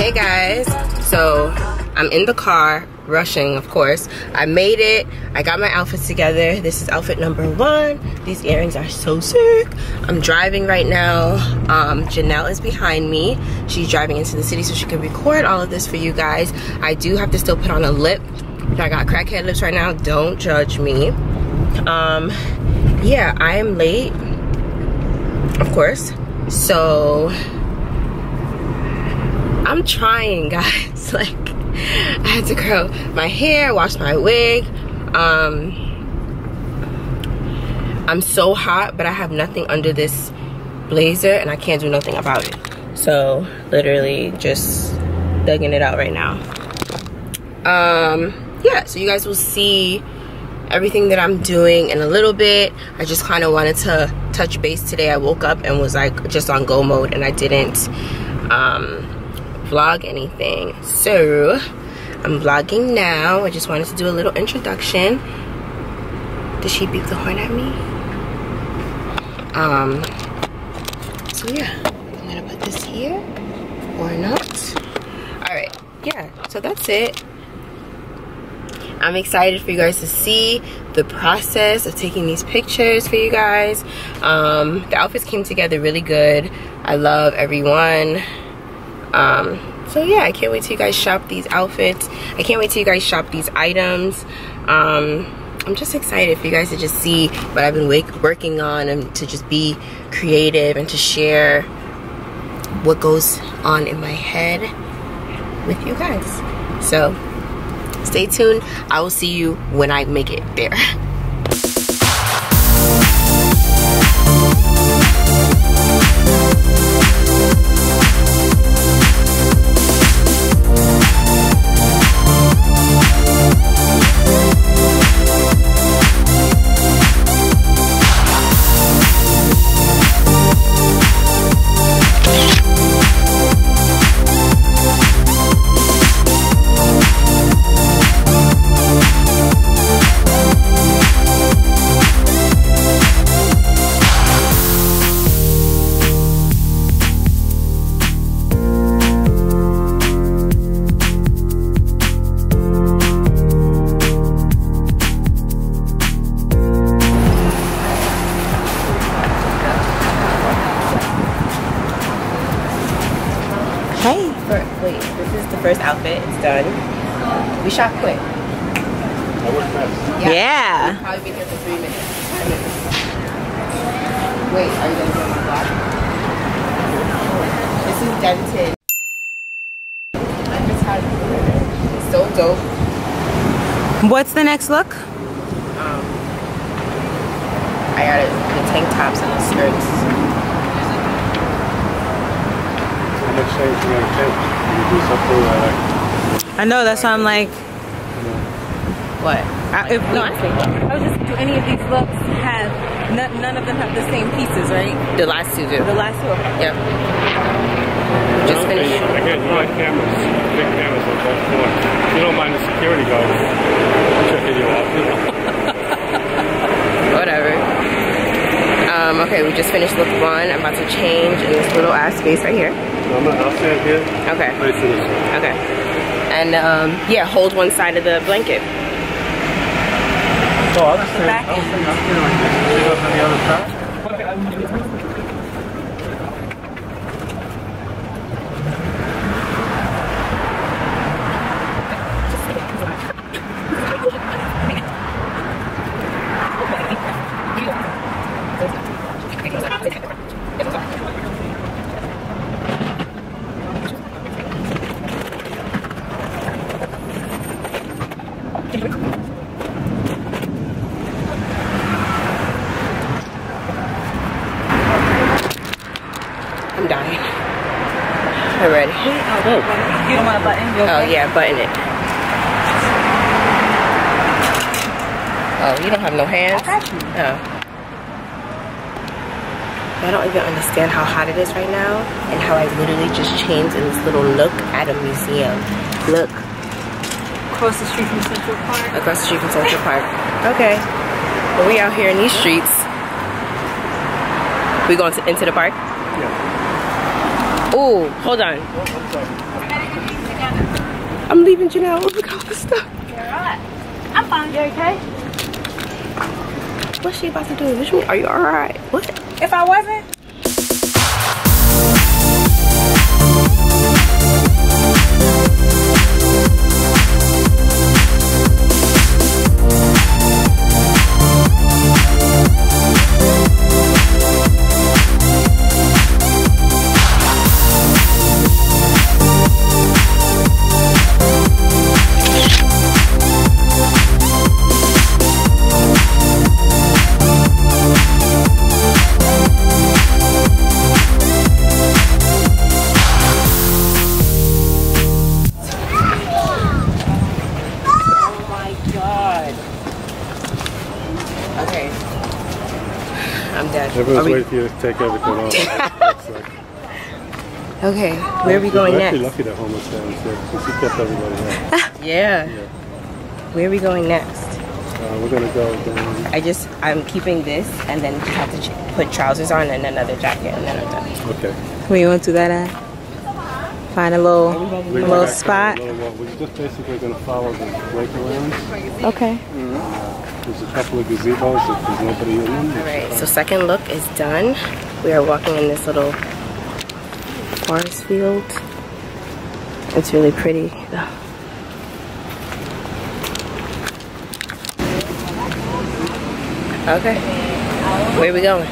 Hey guys, so I'm in the car, rushing of course. I made it, I got my outfits together. This is outfit number 1. These earrings are so sick. I'm driving right now. Janelle is behind me. She's driving into the city so she can record all of this for you guys. I do have to still put on a lip. I got crackhead lips right now, don't judge me. Yeah, I am late, of course. So I'm trying, guys. Like, I had to curl my hair, wash my wig. I'm so hot, but I have nothing under this blazer and I can't do nothing about it. So literally just thugging it out right now. Yeah, so you guys will see everything that I'm doing in a little bit. I just kind of wanted to touch base today. I woke up and was like just on go mode and I didn't vlog anything. So I'm vlogging now. I just wanted to do a little introduction. Did she beep the horn at me? So yeah, I'm gonna put this here or not. All right, yeah, so that's it. I'm excited for you guys to see the process of taking these pictures for you guys. The outfits came together really good. I love everyone. So yeah, I can't wait till you guys shop these outfits. I can't wait till you guys shop these items. I'm just excited for you guys to just see what I've been working on and to just be creative and to share what goes on in my head with you guys. So stay tuned. I will see you when I make it there. Wait, this is the first outfit. It's done. We shot quick. Yeah. We'll probably be here for 3 minutes. 5 minutes. Wait, are you gonna do my vlog? This is dented. I just had it. It's so dope. What's the next look? I got it. The tank tops and the skirts. I know, that's why I'm like, what? No, I was just, do any of these looks have, none of them have the same pieces, right? The last two do. The last two? Yep. Just finished. I got wide cameras, big cameras on both floors. You don't mind the security guards checking you off, you know? Whatever. Okay, we just finished look 1. I'm about to change in this little ass space right here. I'll stand here. Okay. Facing this way. Okay. And yeah, hold one side of the blanket. Oh, I'll stand like this. See what's on the other side? I'm dying. I'm ready. You don't want a button? Oh yeah, button it. Oh, you don't have no hands? I got you. Oh. I don't even understand how hot it is right now and how I literally just changed in this little nook at a museum. Look. Across the street from Central Park. Across the street from Central Park. Okay. Well, we out here in these streets. We going into the park? Yeah. Ooh, hold on. Oh, I'm sorry. I'm leaving Janelle. Look at all this stuff. You're alright. I'm fine. You okay? What's she about to do? Which one? Are you alright? What? If I wasn't. Everyone's waiting for you to take everything off. Okay, where are we going next? We're actually lucky that home was downstairs because he kept everybody out. Yeah. Where are we going next? We're gonna go down. I'm keeping this and then just have to put trousers on and another jacket and then I'm done. Okay. Where you want to do that at? Find a little spot. We're just basically gonna follow the break around. Okay. There's a couple of gazebos if there's nobody in them. Alright, so second look is done. We are walking in this little forest field. It's really pretty. Okay. Where are we going?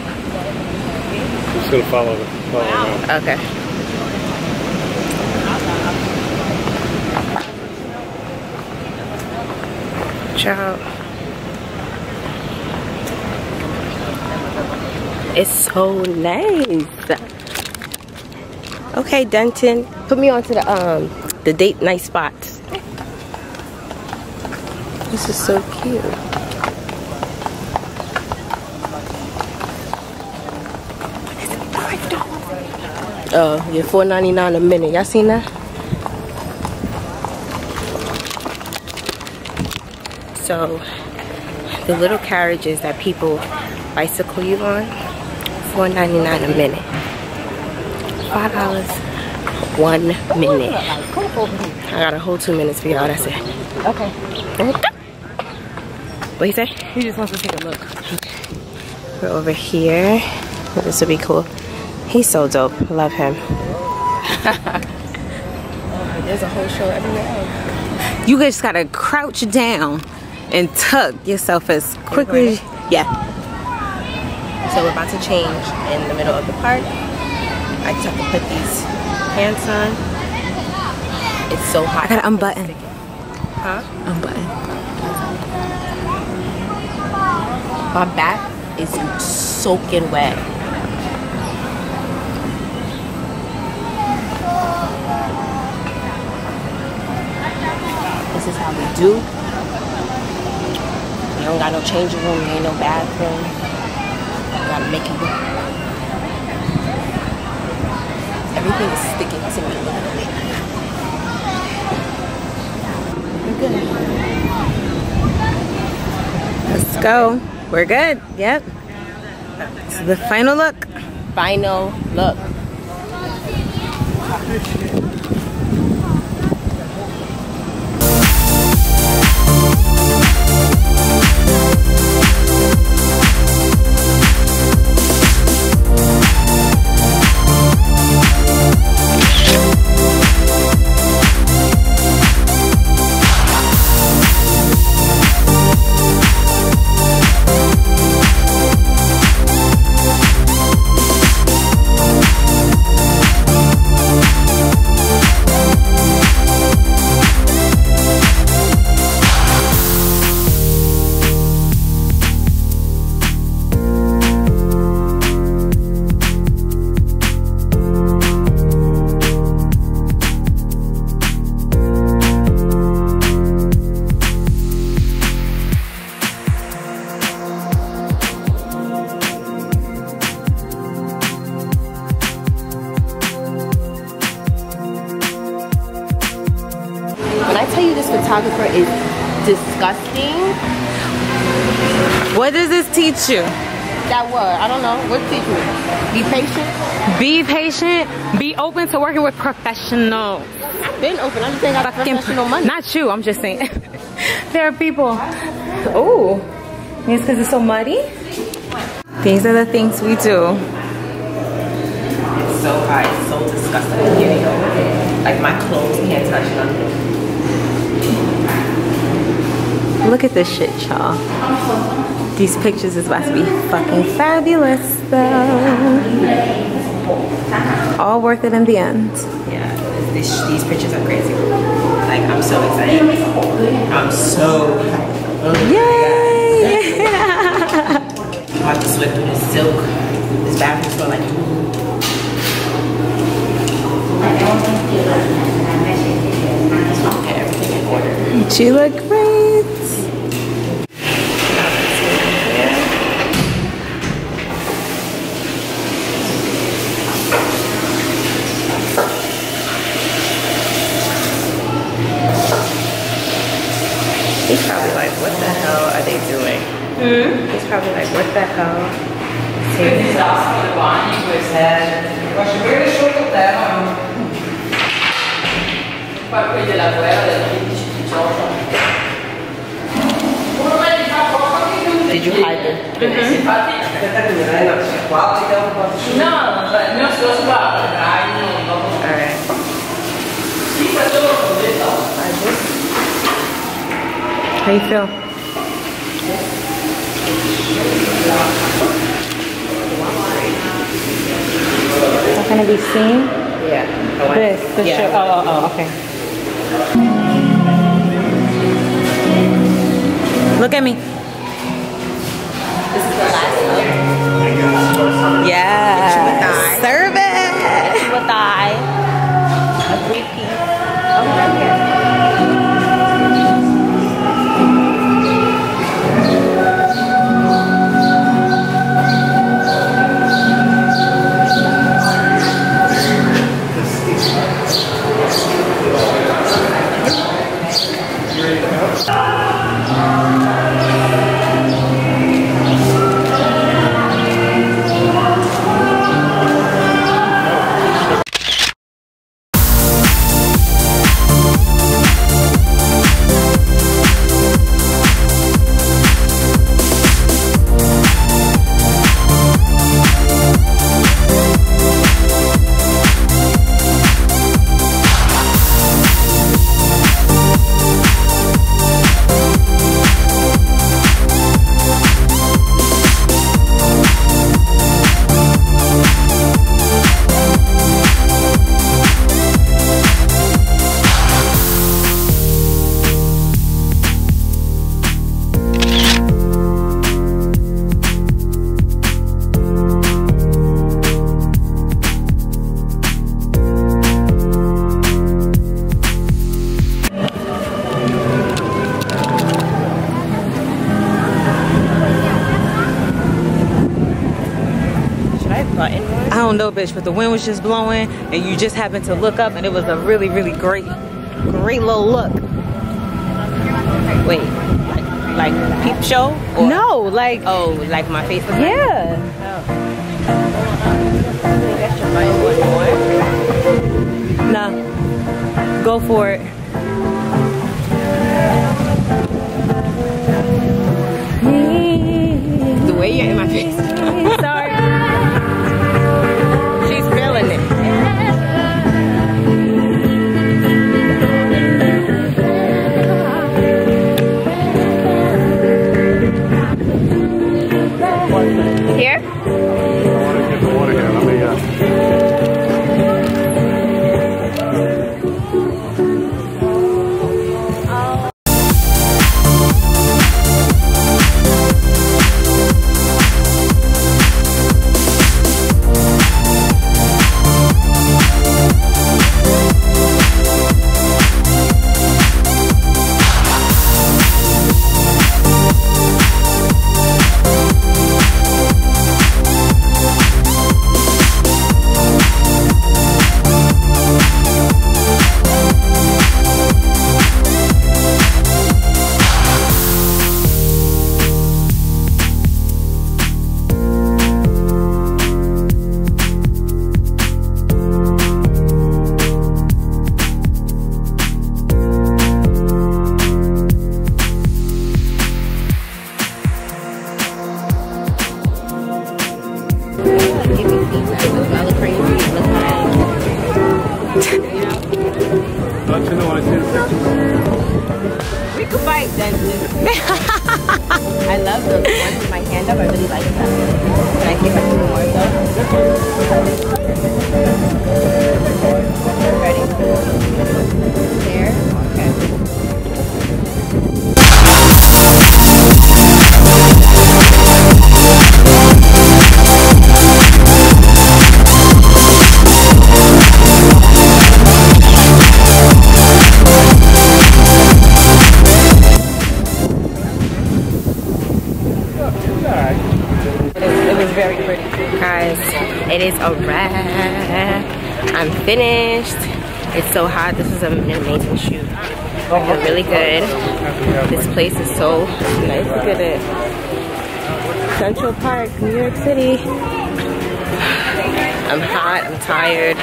Just gonna follow around. Okay. Ciao. It's so nice. Okay, Denton, put me onto the date night spots. This is so cute. Oh, yeah, $4.99 a minute. Y'all seen that? So, the little carriages that people bicycle you on, $4.99 a minute. $5, 1 minute. I got a whole 2 minutes for y'all, that's it. Okay. What you say? He just wants to take a look. Okay. We're over here. This will be cool. He's so dope. Love him. There's a whole show everywhere. You just gotta crouch down and tuck yourself as quickly as yeah. So we're about to change in the middle of the park. I just have to put these pants on. It's so hot. I gotta unbutton. Huh? Unbutton. My back is soaking wet. This is how we do. You don't got no changing room, there ain't no bathroom. You gotta make it work. Everything is sticking to me. We're good. Let's go. We're good. Yep. So the final look. Final look. When I tell you this photographer is disgusting. What does this teach you? That word, I don't know. What teach me? Be patient. Be patient. Be open to working with professionals. I've been open. I just ain't got professional money. Not you. I'm just saying. There are people. Oh, it's because it's so muddy. These are the things we do. It's so hot. It's so disgusting. I'm getting over it. Like my clothes can't touch nothing. Look at this shit, y'all. These pictures is about to be fucking fabulous, though. All worth it in the end. Yeah, these pictures are crazy. Like, I'm so excited. I'm so excited. Yay! I'm about to sweat through this silk. This bathroom smell like okay, everything in order. You look great. He's probably like, what the hell are they doing? He's probably like, what the hell? Did you hide them? Alright. How you feel? Not gonna be seen? Yeah. This, the shirt. Oh, okay. Look at me. This is the last look. Yeah. Serve it. With thigh. A 3-piece. Okay. I don't know, bitch, but the wind was just blowing and you just happened to look up and it was a really, really great little look. Wait, like peep show? Or? No, like... Oh, like my face? Yeah. Nah, go for it. The way you're in my face. Sorry. She's feeling it. Here? I want to get the water here. Let me, let you know when I see the picture. We could fight dentist. I love the ones with my hand up. I really like them. Can I see if I can do more of those? Ready? There? Okay. It was very pretty. Guys, it is a wrap. I'm finished. It's so hot. This was an amazing shoot. I feel really good. This place is so nice. Look at it. Central Park, New York City. I'm hot. I'm tired.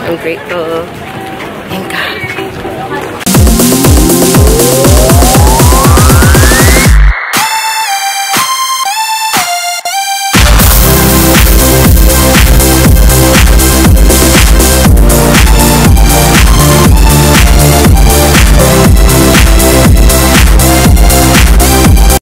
I'm grateful. Thank God.